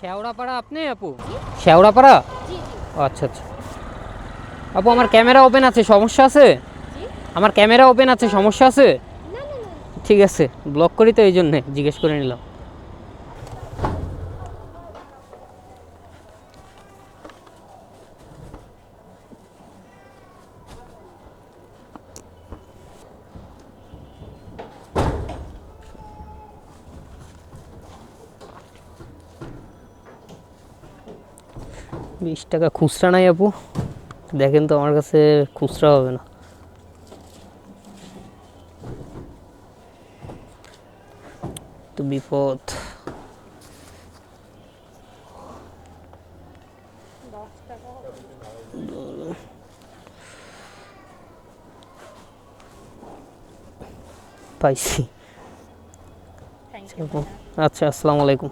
শেওড়াপাড়া আপনি আপু? শেওড়াপাড়া? জি জি। আচ্ছা আচ্ছা আপু, আমার ক্যামেরা ওপেন আছে, সমস্যা আছে? জি? আমার ক্যামেরা ওপেন আছে, সমস্যা আছে? না না না। ঠিক আছে, ব্লক করি তো, এই জন্যে জিজ্ঞেস করে নিলাম। 20 টাকা খুচরা নাই আপু? দেখেন তো, আমার কাছে খুচরা হবে না। তো বিপদ। 10 টাকা হবে। পাইছি। Thank you. আচ্ছা, আসসালামু আলাইকুম।